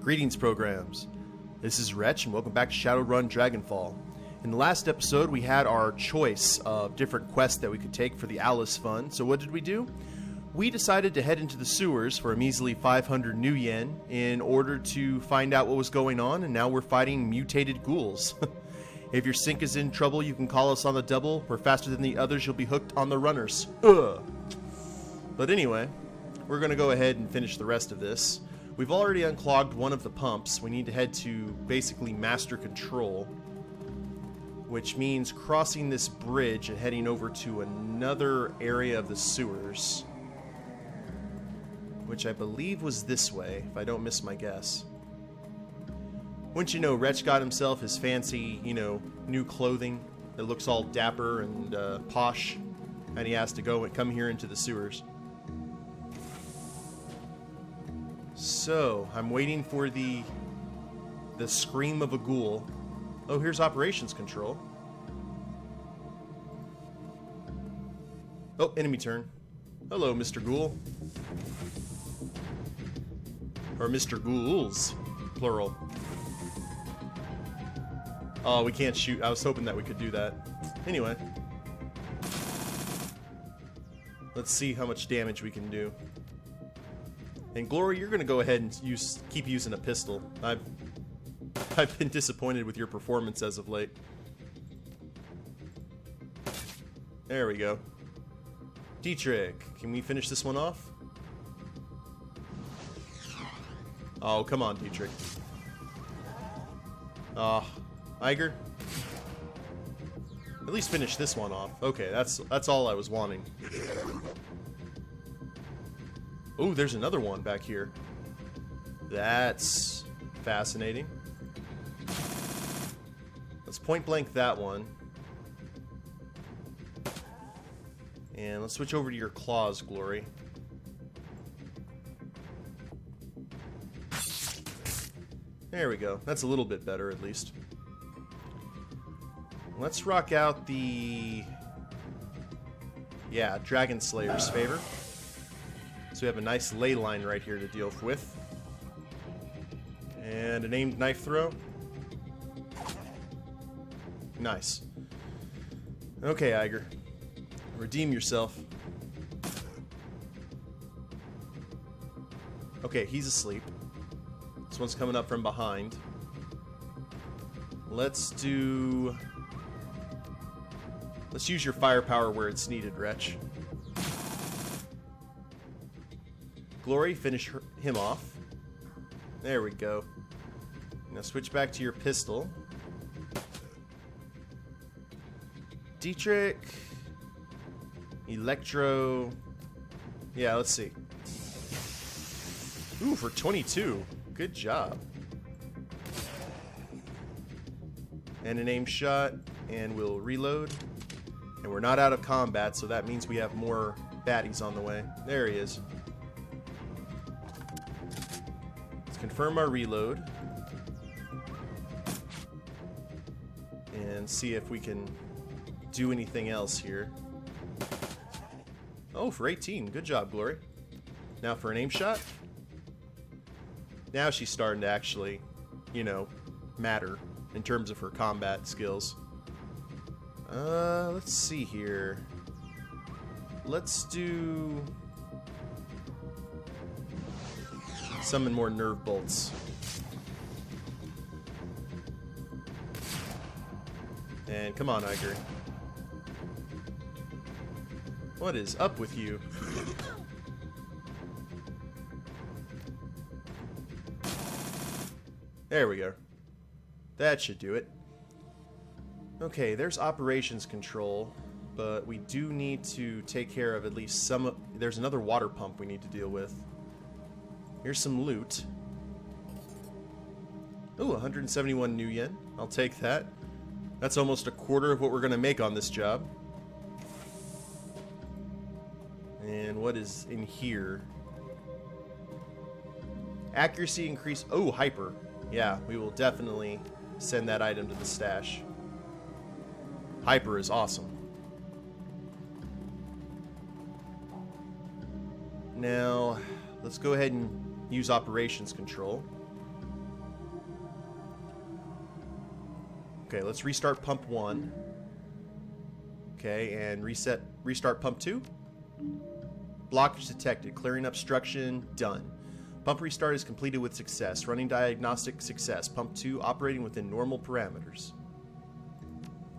Greetings, programs. This is Wretch, and welcome back to Shadowrun Dragonfall. In the last episode, we had our choice of different quests that we could take for the Alice Fund. So what did we do? We decided to head into the sewers for a measly 500 new yen in order to find out what was going on, and now we're fighting mutated ghouls. If your sink is in trouble, you can call us on the double. We're faster than the others, you'll be hooked on the runners. Ugh. But anyway, we're going to go ahead and finish the rest of this. We've already unclogged one of the pumps. We need to head to basically master control, which means crossing this bridge and heading over to another area of the sewers, which I believe was this way, if I don't miss my guess. Wouldn't you know, Wretch got himself his fancy, new clothing that looks all dapper and posh, and he has to go and come here into the sewers. So, I'm waiting for the scream of a ghoul. Oh, here's operations control. Oh, enemy turn. Hello, Mr. Ghoul. Or Mr. Ghouls, plural. Oh, we can't shoot. I was hoping that we could do that. Anyway. Let's see how much damage we can do. And Glory, you're going to go ahead and keep using a pistol. I've been disappointed with your performance as of late. There we go. Dietrich, can we finish this one off? Oh, come on, Dietrich. Iger? At least finish this one off. Okay, that's all I was wanting. Oh, there's another one back here. That's fascinating. Let's point blank that one. And let's switch over to your claws, Glory. There we go. That's a little bit better, at least. Let's rock out the... yeah, Dragon Slayer's favor. So we have a nice ley line right here to deal with. And an aimed knife throw. Nice. Okay, Iger. Redeem yourself. Okay, he's asleep. This one's coming up from behind. Let's use your firepower where it's needed, Wretch. Glory, finish him off. There we go. Now switch back to your pistol. Dietrich. Electro. Yeah, let's see. Ooh, for 22. Good job. And an aim shot, and we'll reload. And we're not out of combat, so that means we have more baddies on the way. There he is. Let's confirm our reload. And see if we can do anything else here. Oh, for 18. Good job, Glory. Now for an aim shot. Now she's starting to actually, matter in terms of her combat skills. Let's see here. Let's do... summon more nerve bolts. And come on, Iger. What is up with you? There we go. That should do it. Okay, there's operations control, but we do need to take care of at least some... there's another water pump we need to deal with. Here's some loot. Ooh, 171 new yen. I'll take that. That's almost a quarter of what we're going to make on this job. And what is in here? Accuracy increase. Oh, hyper. Yeah, we will definitely send that item to the stash. Hyper is awesome. Now, let's go ahead and use operations control. Okay, let's restart pump 1. Okay, and restart pump 2. Blockage detected. Clearing obstruction. Done. Pump restart is completed with success. Running diagnostic success. Pump 2 operating within normal parameters.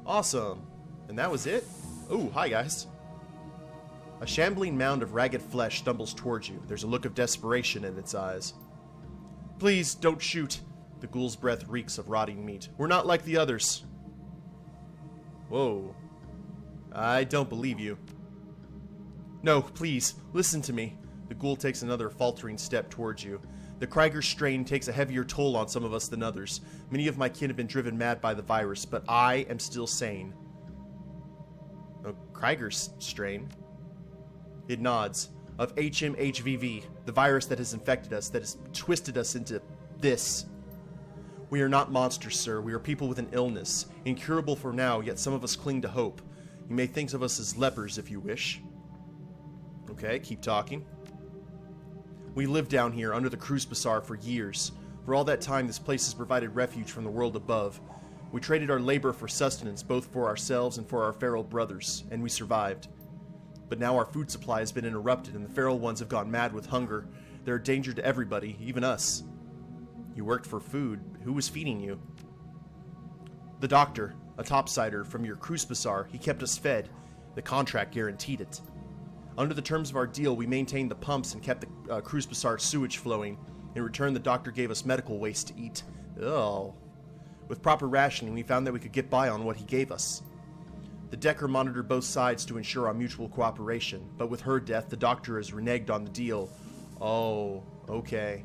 Awesome. And that was it? Oh, hi guys. A shambling mound of ragged flesh stumbles towards you. There's a look of desperation in its eyes. Please, don't shoot. The ghoul's breath reeks of rotting meat. We're not like the others. Whoa. I don't believe you. No, please, listen to me. The ghoul takes another faltering step towards you. The Krieger strain takes a heavier toll on some of us than others. Many of my kin have been driven mad by the virus, but I am still sane. A Krieger strain? It nods. Of HMHVV, the virus that has infected us, that has twisted us into this. We are not monsters, sir. We are people with an illness. Incurable for now, yet some of us cling to hope. You may think of us as lepers if you wish. Okay, keep talking. We lived down here under the Kreuzbasar for years. For all that time, this place has provided refuge from the world above. We traded our labor for sustenance, both for ourselves and for our feral brothers, and we survived. But now our food supply has been interrupted, and the feral ones have gone mad with hunger. They're a danger to everybody, even us. You worked for food. Who was feeding you? The doctor, a topsider from your Kreuzbasar. He kept us fed. The contract guaranteed it. Under the terms of our deal, we maintained the pumps and kept the Kreuzbasar sewage flowing. In return, the doctor gave us medical waste to eat. Oh. With proper rationing, we found that we could get by on what he gave us. The Decker monitored both sides to ensure our mutual cooperation, but with her death, the doctor has reneged on the deal. Oh, okay.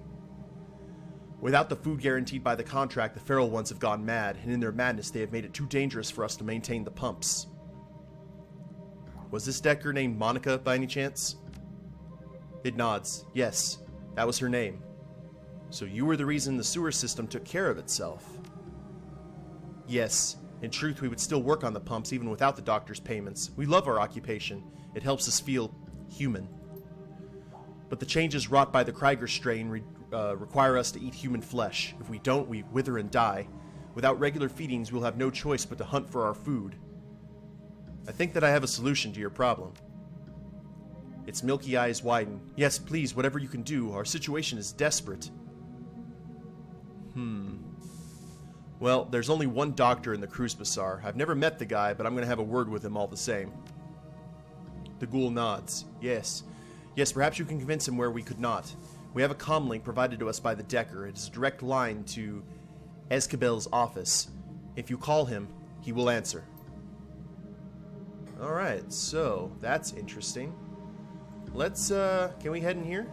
Without the food guaranteed by the contract, the feral ones have gone mad, and in their madness they have made it too dangerous for us to maintain the pumps. Was this Decker named Monica by any chance? It nods. Yes, that was her name. So you were the reason the sewer system took care of itself. Yes, in truth we would still work on the pumps even without the doctor's payments. We love our occupation. It helps us feel human. But the changes wrought by the Krieger strain require us to eat human flesh. If we don't, we wither and die. Without regular feedings, we'll have no choice but to hunt for our food. I think that I have a solution to your problem. Its milky eyes widen. Yes, please, whatever you can do. Our situation is desperate. Well, there's only one doctor in the Kreuzbasar. I've never met the guy, but I'm going to have a word with him all the same. The ghoul nods. Yes. Yes, perhaps you can convince him where we could not. We have a comm link provided to us by the Decker. It is a direct line to Escabel's office. If you call him, he will answer. Alright, so that's interesting. Let's, can we head in here?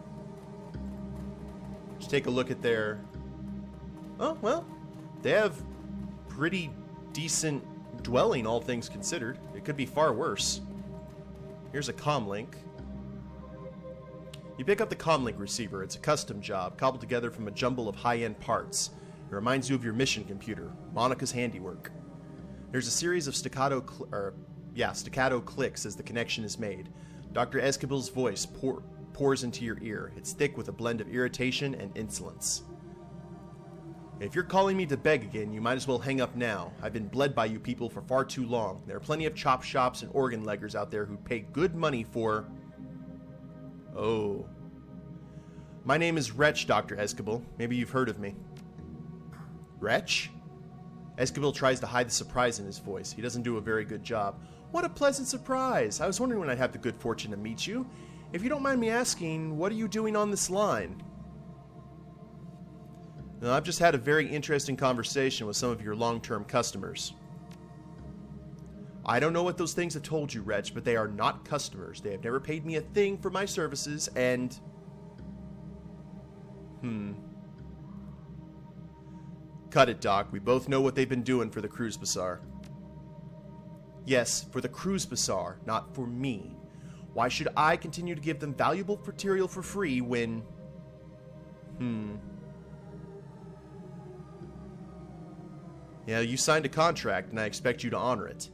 Just take a look at their... Oh, well, they have pretty decent dwelling, all things considered. It could be far worse. Here's a comlink. You pick up the comlink receiver. It's a custom job, cobbled together from a jumble of high-end parts. It reminds you of your mission computer, Monica's handiwork. There's a series of staccato clicks as the connection is made. Dr. Escabel's voice pours into your ear. It's thick with a blend of irritation and insolence. If you're calling me to beg again, you might as well hang up now. I've been bled by you people for far too long. There are plenty of chop shops and organ leggers out there who pay good money for... Oh. My name is Wretch, Dr. Escabel. Maybe you've heard of me. Wretch? Escabel tries to hide the surprise in his voice. He doesn't do a very good job. What a pleasant surprise! I was wondering when I'd have the good fortune to meet you. If you don't mind me asking, what are you doing on this line? Now, I've just had a very interesting conversation with some of your long-term customers. I don't know what those things have told you, Wretch, but they are not customers. They have never paid me a thing for my services, and... Cut it, Doc. We both know what they've been doing for the Kreuzbasar. Yes, for the Kreuzbasar, not for me. Why should I continue to give them valuable material for free when... Yeah, you signed a contract, and I expect you to honor it.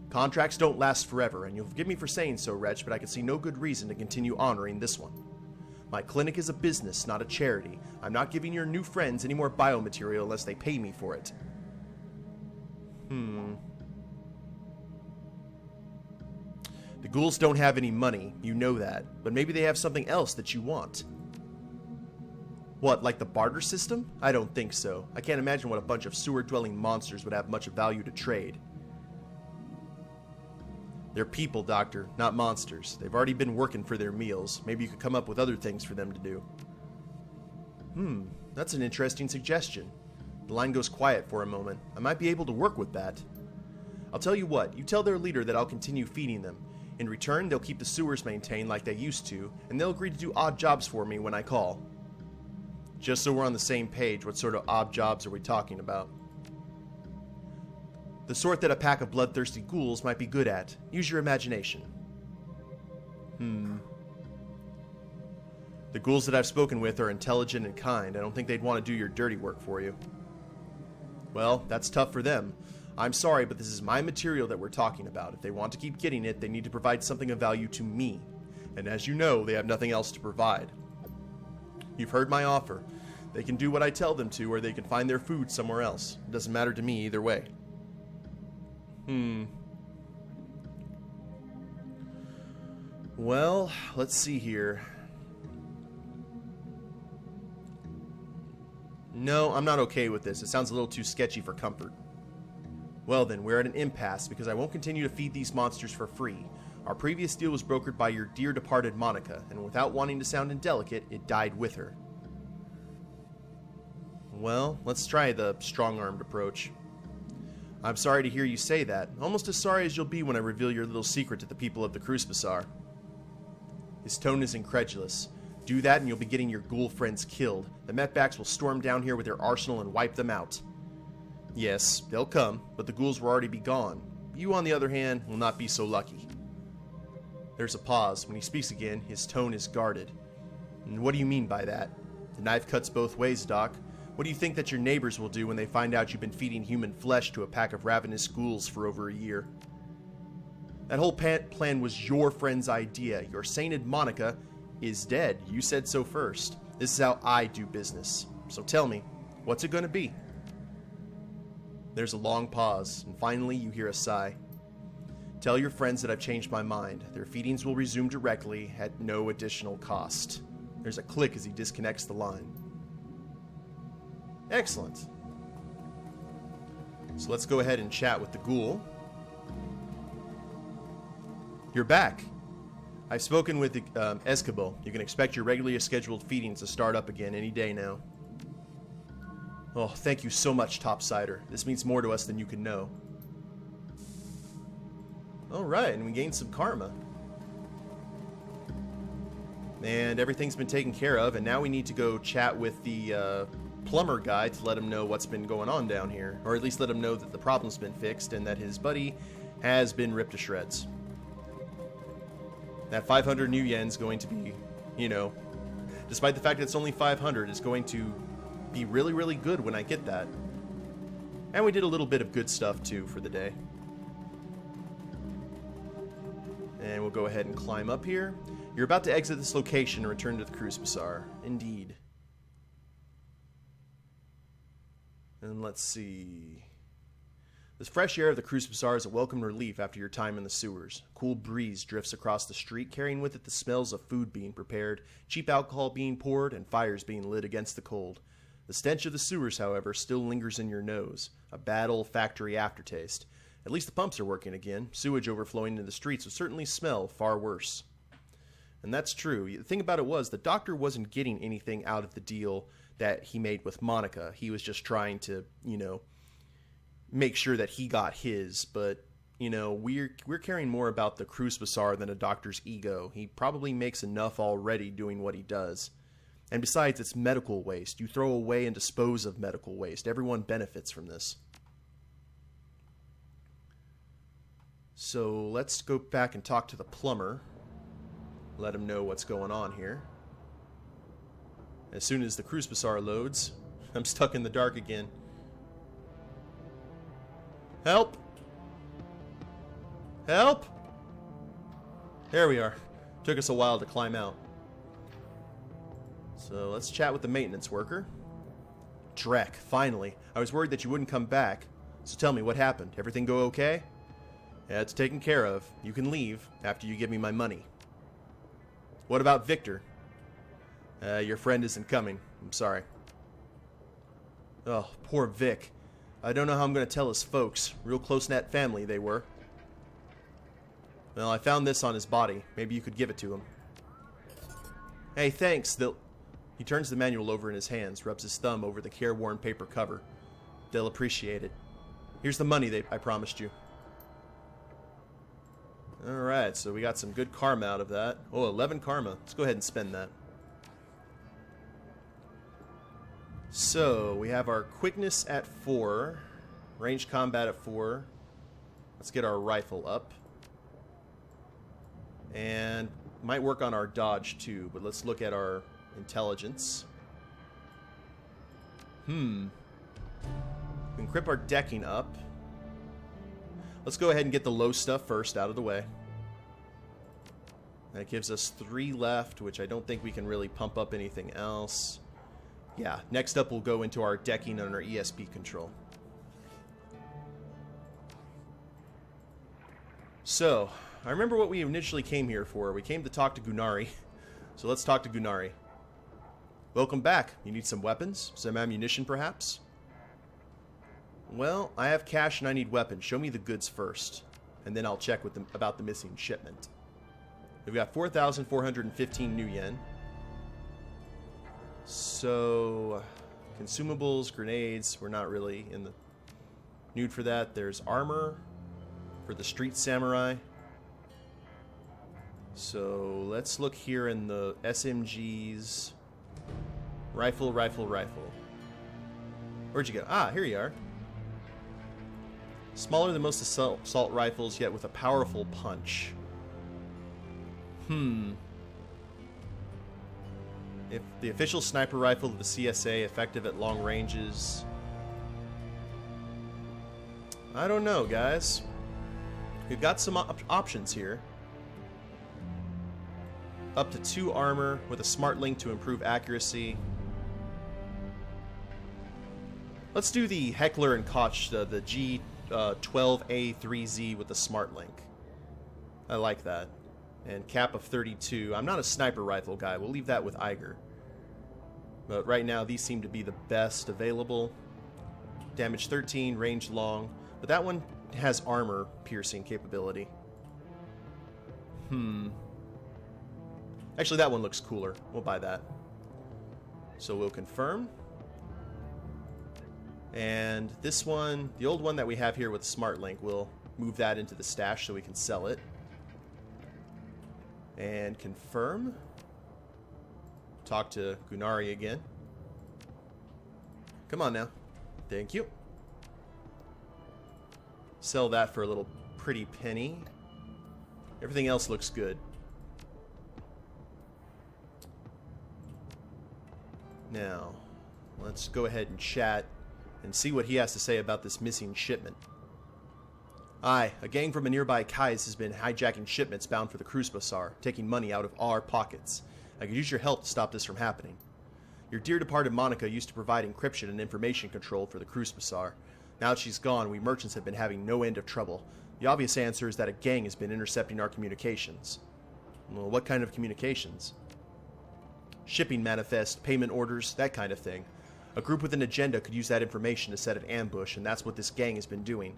Contracts don't last forever, and you'll forgive me for saying so, Wretch, but I can see no good reason to continue honoring this one. My clinic is a business, not a charity. I'm not giving your new friends any more biomaterial unless they pay me for it. The ghouls don't have any money, you know that, but maybe they have something else that you want. What, like the barter system? I don't think so. I can't imagine what a bunch of sewer-dwelling monsters would have much of value to trade. They're people, Doctor, not monsters. They've already been working for their meals. Maybe you could come up with other things for them to do. That's an interesting suggestion. The line goes quiet for a moment. I might be able to work with that. I'll tell you what, you tell their leader that I'll continue feeding them. In return, they'll keep the sewers maintained like they used to, and they'll agree to do odd jobs for me when I call. Just so we're on the same page, what sort of odd jobs are we talking about? The sort that a pack of bloodthirsty ghouls might be good at. Use your imagination. The ghouls that I've spoken with are intelligent and kind. I don't think they'd want to do your dirty work for you. Well, that's tough for them. I'm sorry, but this is my material that we're talking about. If they want to keep getting it, they need to provide something of value to me. And as you know, they have nothing else to provide. You've heard my offer. They can do what I tell them to, or they can find their food somewhere else. It doesn't matter to me either way. Well, let's see here. No, I'm not okay with this. It sounds a little too sketchy for comfort. Well then, we're at an impasse because I won't continue to feed these monsters for free. Our previous deal was brokered by your dear departed Monica, and without wanting to sound indelicate, it died with her. Well, let's try the strong-armed approach. I'm sorry to hear you say that, almost as sorry as you'll be when I reveal your little secret to the people of the Kreuzbasar. His tone is incredulous. Do that and you'll be getting your ghoul friends killed. The Metbacks will storm down here with their arsenal and wipe them out. Yes, they'll come, but the ghouls will already be gone. You, on the other hand, will not be so lucky. There's a pause. When he speaks again, his tone is guarded. And what do you mean by that? The knife cuts both ways, Doc. What do you think that your neighbors will do when they find out you've been feeding human flesh to a pack of ravenous ghouls for over a year? That whole plan was your friend's idea. Your sainted Monica is dead. You said so first. This is how I do business. So tell me, what's it going to be? There's a long pause, and finally you hear a sigh. Tell your friends that I've changed my mind. Their feedings will resume directly at no additional cost. There's a click as he disconnects the line. Excellent. So let's go ahead and chat with the ghoul. You're back. I've spoken with Escobar. You can expect your regularly scheduled feedings to start up again any day now. Oh, thank you so much, Topsider. This means more to us than you can know. Alright, and we gained some karma. And everything's been taken care of, and now we need to go chat with the plumber guy to let him know what's been going on down here. Or at least let him know that the problem's been fixed and that his buddy has been ripped to shreds. That 500 new yen's going to be, you know, despite the fact that it's only 500, it's going to be really, really good when I get that. And we did a little bit of good stuff too for the day. And we'll go ahead and climb up here. You're about to exit this location and return to the Kreuzbasar. Indeed. And let's see. The fresh air of the Kreuzbasar is a welcome relief after your time in the sewers. A cool breeze drifts across the street, carrying with it the smells of food being prepared, cheap alcohol being poured, and fires being lit against the cold. The stench of the sewers, however, still lingers in your nose, a bad olfactory aftertaste. At least the pumps are working again. Sewage overflowing into the streets would certainly smell far worse. And that's true. The thing about it was, the doctor wasn't getting anything out of the deal that he made with Monica. He was just trying to, you know, make sure that he got his. But, you know, we're caring more about the Kreuzbasar than a doctor's ego. He probably makes enough already doing what he does. And besides, it's medical waste. You throw away and dispose of medical waste. Everyone benefits from this. So let's go back and talk to the plumber. Let him know what's going on here. As soon as the Kreuzbasar loads, I'm stuck in the dark again. Help! Help! There we are. Took us a while to climb out. So let's chat with the maintenance worker. Drek, finally. I was worried that you wouldn't come back. So tell me, what happened? Everything go okay? Yeah, it's taken care of. You can leave after you give me my money. What about Victor? Your friend isn't coming. I'm sorry. Oh, poor Vic. I don't know how I'm going to tell his folks. Real close-knit family they were. Well, I found this on his body. Maybe you could give it to him. Hey, thanks. He turns the manual over in his hands, rubs his thumb over the careworn paper cover. They'll appreciate it. Here's the money I promised you. Alright, so we got some good karma out of that. Oh, 11 karma. Let's go ahead and spend that. So, we have our quickness at 4. Ranged combat at 4. Let's get our rifle up. And might work on our dodge too, but let's look at our intelligence. We can crip our decking up. Let's go ahead and get the low stuff first out of the way. That gives us 3 left, which I don't think we can really pump up anything else. Yeah, next up we'll go into our decking and our ESP control. So, I remember what we initially came here for. We came to talk to Gunari. So let's talk to Gunari. Welcome back. You need some weapons? Some ammunition, perhaps? Well, I have cash and I need weapons. Show me the goods first. And then I'll check with them about the missing shipment. We've got 4,415 new yen. So, consumables, grenades, we're not really in the nude for that. There's armor for the street samurai. So, let's look here in the SMGs. Rifle. Where'd you go? Ah, here you are. Smaller than most assault rifles, yet with a powerful punch. If the official sniper rifle of the CSA, effective at long ranges. I don't know, guys. We've got some options here. Up to 2 armor with a smart link to improve accuracy. Let's do the Heckler and Koch, the G12A3Z with the smart link. I like that. And cap of 32. I'm not a sniper rifle guy. We'll leave that with Iger. But right now, these seem to be the best available. Damage 13, range long. But that one has armor piercing capability. Actually, that one looks cooler. We'll buy that. So we'll confirm. And this one, the old one that we have here with Smart Link, we'll move that into the stash so we can sell it. And confirm. Talk to Gunari again. Come on now. Thank you. Sell that for a little pretty penny. Everything else looks good. Now, let's go ahead and chat and see what he has to say about this missing shipment. Aye, a gang from a nearby Kais has been hijacking shipments bound for the Kreuzbasar, taking money out of our pockets. I could use your help to stop this from happening. Your dear departed Monica used to provide encryption and information control for the Kreuzbasar. Now that she's gone, we merchants have been having no end of trouble. The obvious answer is that a gang has been intercepting our communications. Well, what kind of communications? Shipping manifest, payment orders, that kind of thing. A group with an agenda could use that information to set an ambush, and that's what this gang has been doing.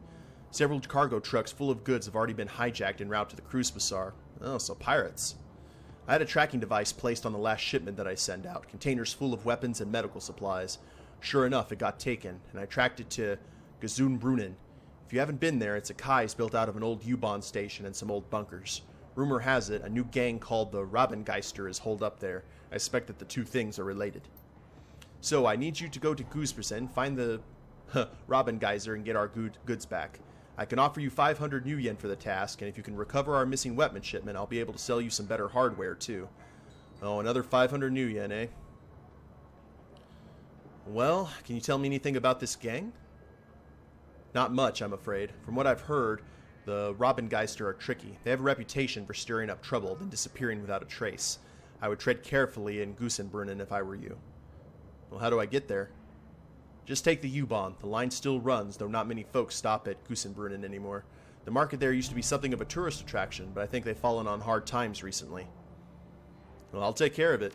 Several cargo trucks full of goods have already been hijacked en route to the Kreuzbasar. Oh, so pirates. I had a tracking device placed on the last shipment that I sent out, containers full of weapons and medical supplies. Sure enough, it got taken, and I tracked it to Gesundbrunnen. If you haven't been there, it's a Kais built out of an old U-Bahn station and some old bunkers. Rumor has it, a new gang called the Raubengeister is holed up there. I suspect that the two things are related. So, I need you to go to Kreuzbasar, find the Raubengeister, and get our goods back. I can offer you 500 new yen for the task, and if you can recover our missing weapon shipment, I'll be able to sell you some better hardware, too. Oh, another 500 new yen, eh? Well, can you tell me anything about this gang? Not much, I'm afraid. From what I've heard, the Raubengeister are tricky. They have a reputation for stirring up trouble, then disappearing without a trace. I would tread carefully in Gesundbrunnen if I were you. Well, how do I get there? Just take the U-Bahn. The line still runs, though not many folks stop at Gusenbrunnen anymore. The market there used to be something of a tourist attraction, but I think they've fallen on hard times recently. Well, I'll take care of it.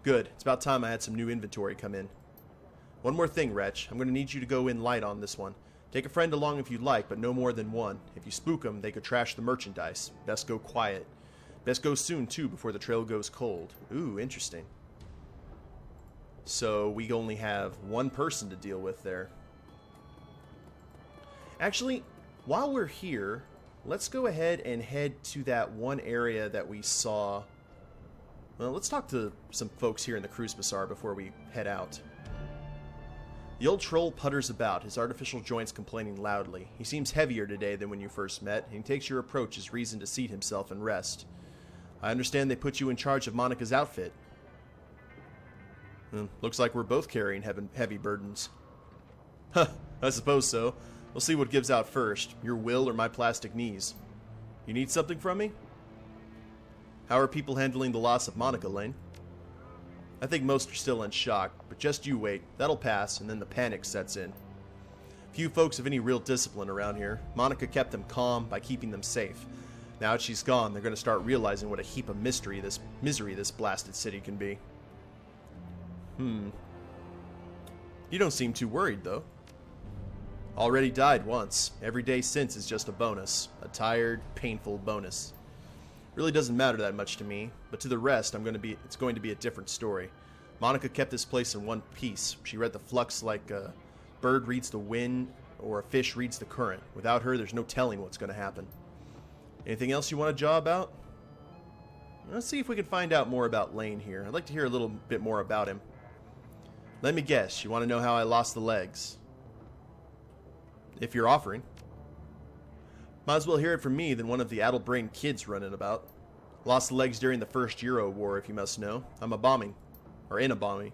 Good. It's about time I had some new inventory come in. One more thing, Wretch. I'm going to need you to go in light on this one. Take a friend along if you'd like, but no more than one. If you spook them, they could trash the merchandise. Best go quiet. Best go soon, too, before the trail goes cold. Ooh, interesting. So we only have one person to deal with there. Actually, while we're here, let's go ahead and head to that one area that we saw. Well, let's talk to some folks here in the Kreuzbasar before we head out. The old troll putters about, his artificial joints complaining loudly. He seems heavier today than when you first met, and he takes your approach as reason to seat himself and rest. I understand they put you in charge of Monica's outfit. Looks like we're both carrying heavy burdens. Huh, I suppose so. We'll see what gives out first, your will or my plastic knees. You need something from me? How are people handling the loss of Monica, Lane? I think most are still in shock, but just you wait. That'll pass, and then the panic sets in. Few folks have any real discipline around here. Monica kept them calm by keeping them safe. Now that she's gone, they're going to start realizing what a heap of misery this blasted city can be. You don't seem too worried, though. Already died once. Every day since is just a bonus. A tired, painful bonus. Really doesn't matter that much to me, but to the rest, it's going to be a different story. Monica kept this place in one piece. She read the flux like a bird reads the wind or a fish reads the current. Without her, there's no telling what's going to happen. Anything else you want to jaw about? Let's see if we can find out more about Lane here. I'd like to hear a little bit more about him. Let me guess, you want to know how I lost the legs? If you're offering. Might as well hear it from me than one of the addle-brained kids running about. Lost the legs during the First Euro War, if you must know. I'm in a bombing.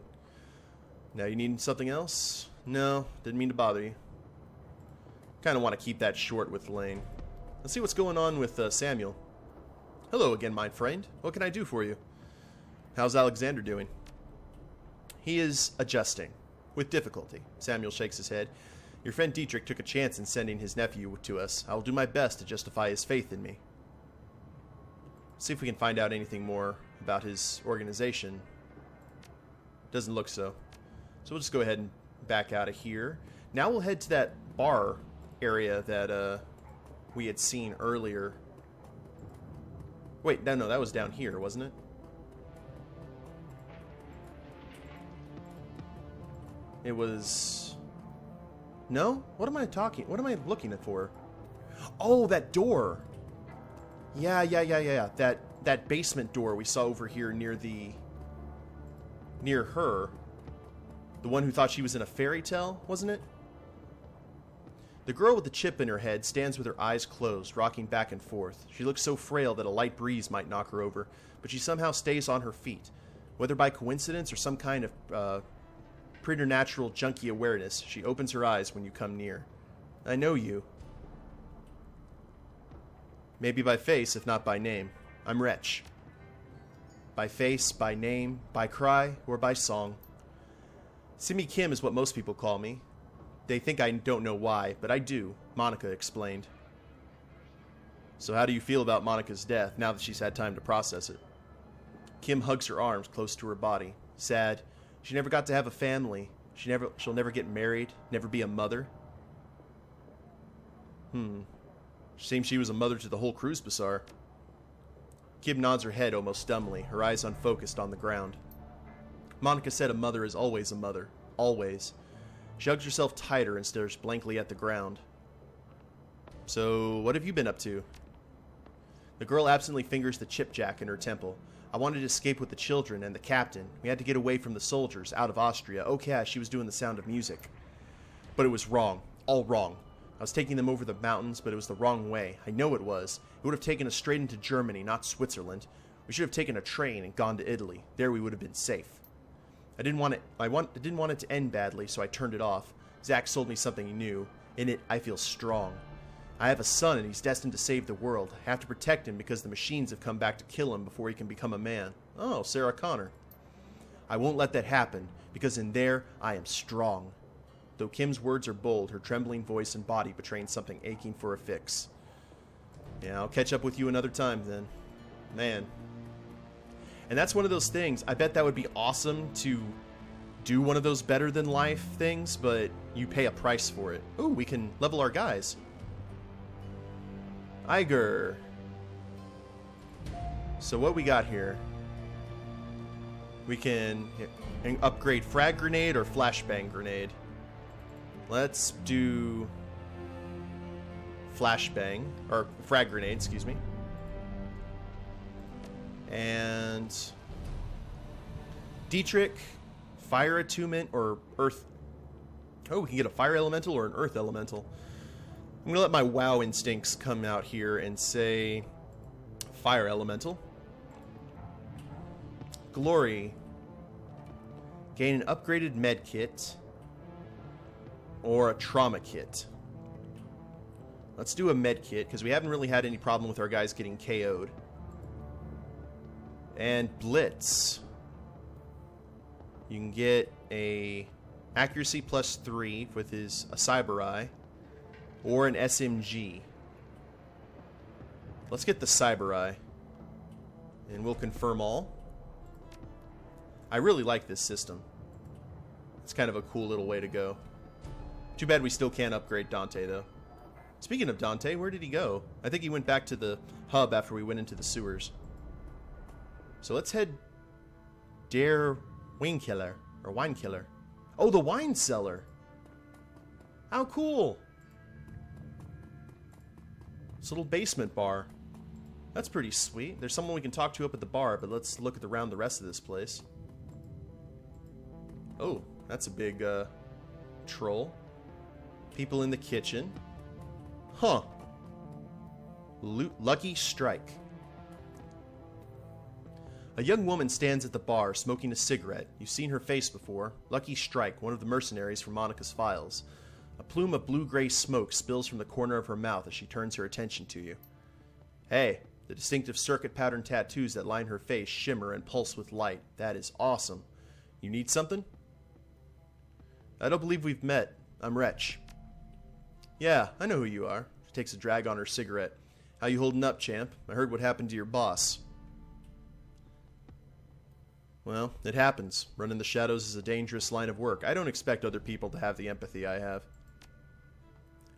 Now, you need something else? No, didn't mean to bother you. Kind of want to keep that short with Lane. Let's see what's going on with Samuel. Hello again, my friend. What can I do for you? How's Alexander doing? He is adjusting. With difficulty. Samuel shakes his head. Your friend Dietrich took a chance in sending his nephew to us. I will do my best to justify his faith in me. See if we can find out anything more about his organization. Doesn't look so. So we'll just go ahead and back out of here. Now we'll head to that bar area that we had seen earlier. Wait, no, that was down here, wasn't it? It was... No? What am I looking for? Oh, that door! Yeah. That basement door we saw over here near her. The one who thought she was in a fairy tale, wasn't it? The girl with the chip in her head stands with her eyes closed, rocking back and forth. She looks so frail that a light breeze might knock her over, but she somehow stays on her feet. Whether by coincidence or some kind of preternatural junkie awareness, she opens her eyes when you come near. I know you. Maybe by face, if not by name. I'm Wretch. By face, by name, by cry, or by song. Simi Kim is what most people call me. They think I don't know why, but I do, Monica explained. So how do you feel about Monica's death, now that she's had time to process it? Kim hugs her arms close to her body. Sad. She never got to have a family. She'll never get married, never be a mother. Seems she was a mother to the whole Kreuzbasar. Kim nods her head almost dumbly, her eyes unfocused on the ground. Monica said a mother is always a mother. Always. She hugs herself tighter and stares blankly at the ground. So, what have you been up to? The girl absently fingers the chipjack in her temple. I wanted to escape with the children and the captain. We had to get away from the soldiers, out of Austria. Okay, she was doing the Sound of Music. But it was wrong. All wrong. I was taking them over the mountains, but it was the wrong way. I know it was. It would have taken us straight into Germany, not Switzerland. We should have taken a train and gone to Italy. There we would have been safe. I didn't want it to end badly, so I turned it off. Zach sold me something new. In it, I feel strong. I have a son, and he's destined to save the world. I have to protect him because the machines have come back to kill him before he can become a man. Oh, Sarah Connor. I won't let that happen, because in there, I am strong. though Kim's words are bold, her trembling voice and body betraying something aching for a fix. Yeah, I'll catch up with you another time then. Man. And that's one of those things. I bet that would be awesome to do one of those better than life things, but you pay a price for it. Ooh, we can level our guys. Iger. So what we got here? We can upgrade frag grenade or flashbang grenade. Let's do flashbang, or frag grenade, excuse me. And Dietrich, fire attunement or earth. Oh, we can get a fire elemental or an earth elemental. I'm gonna let my WoW instincts come out here and say fire elemental. Glory. Gain an upgraded med kit or a trauma kit. Let's do a med kit because we haven't really had any problem with our guys getting KO'd. And Blitz. You can get a accuracy +3 with his a cyber eye or an SMG. Let's get the cyber eye and we'll confirm all. I really like this system. It's kind of a cool little way to go. Too bad we still can't upgrade Dante though. Speaking of Dante, where did he go? I think he went back to the hub after we went into the sewers. So let's head Der Wine Killer. Oh, the wine cellar. How cool. This little basement bar. That's pretty sweet. There's someone we can talk to up at the bar, but let's look around the rest of this place. Oh, that's a big troll. People in the kitchen. Huh. Lucky Strike. A young woman stands at the bar, smoking a cigarette. You've seen her face before. Lucky Strike, one of the mercenaries from Monica's files. A plume of blue-gray smoke spills from the corner of her mouth as she turns her attention to you. Hey, the distinctive circuit pattern tattoos that line her face shimmer and pulse with light. That is awesome. You need something? I don't believe we've met. I'm Wretch. Yeah, I know who you are. She takes a drag on her cigarette. How you holding up, champ? I heard what happened to your boss. Well, it happens. Running the shadows is a dangerous line of work. I don't expect other people to have the empathy I have.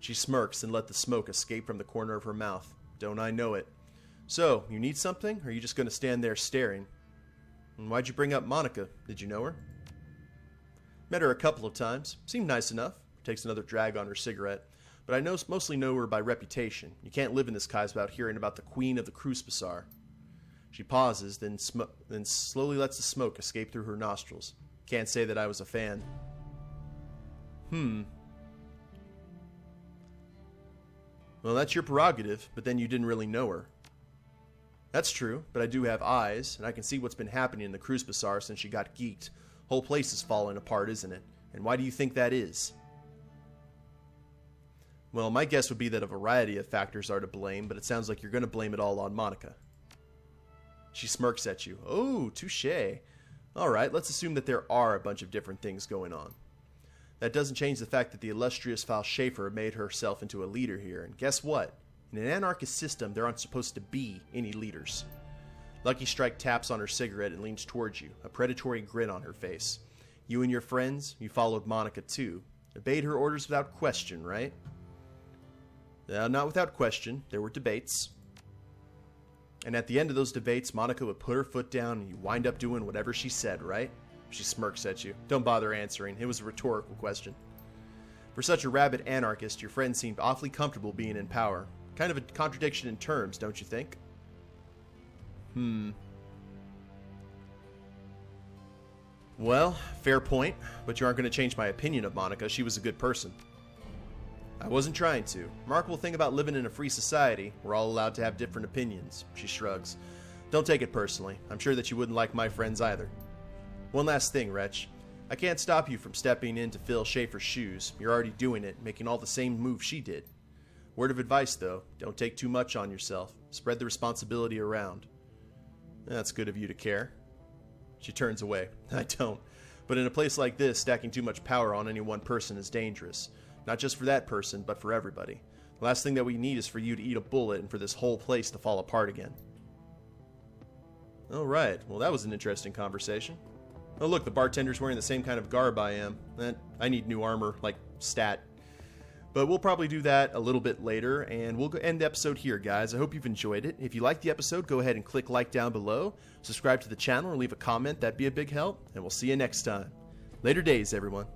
She smirks and let the smoke escape from the corner of her mouth. Don't I know it? So, you need something, or are you just going to stand there staring? And why'd you bring up Monica? Did you know her? Met her a couple of times. Seemed nice enough. Takes another drag on her cigarette. But I mostly know her by reputation. You can't live in this Kai's without hearing about the Queen of the Kreuzbasar. She pauses, then slowly lets the smoke escape through her nostrils. Can't say that I was a fan. Well, that's your prerogative, but then you didn't really know her. That's true, but I do have eyes, and I can see what's been happening in the Kreuzbasar since she got geeked. Whole place is falling apart, isn't it? And why do you think that is? Well, my guess would be that a variety of factors are to blame, but it sounds like you're going to blame it all on Monica. She smirks at you. Oh, touché. Alright, let's assume that there are a bunch of different things going on. That doesn't change the fact that the illustrious Val Schaefer made herself into a leader here, and guess what? In an anarchist system, there aren't supposed to be any leaders. Lucky Strike taps on her cigarette and leans towards you, a predatory grin on her face. You and your friends, you followed Monica too. Obeyed her orders without question, right? Not without question. There were debates. And at the end of those debates, Monica would put her foot down and you wind up doing whatever she said, right? She smirks at you. Don't bother answering. It was a rhetorical question. For such a rabid anarchist, your friend seemed awfully comfortable being in power. Kind of a contradiction in terms, don't you think? Well, fair point, but you aren't going to change my opinion of Monica. She was a good person. I wasn't trying to. Remarkable thing about living in a free society, we're all allowed to have different opinions. She shrugs. Don't take it personally. I'm sure that you wouldn't like my friends either. One last thing, Wretch. I can't stop you from stepping in to fill Schaefer's shoes. You're already doing it, making all the same moves she did. Word of advice, though. Don't take too much on yourself. Spread the responsibility around. That's good of you to care. She turns away. I don't. But in a place like this, stacking too much power on any one person is dangerous. Not just for that person, but for everybody. The last thing that we need is for you to eat a bullet and for this whole place to fall apart again. Alright, well that was an interesting conversation. Oh look, the bartender's wearing the same kind of garb I am. I need new armor, like stat. But we'll probably do that a little bit later, and we'll end the episode here, guys. I hope you've enjoyed it. If you liked the episode, go ahead and click like down below, subscribe to the channel, or leave a comment. That'd be a big help, and we'll see you next time. Later days, everyone.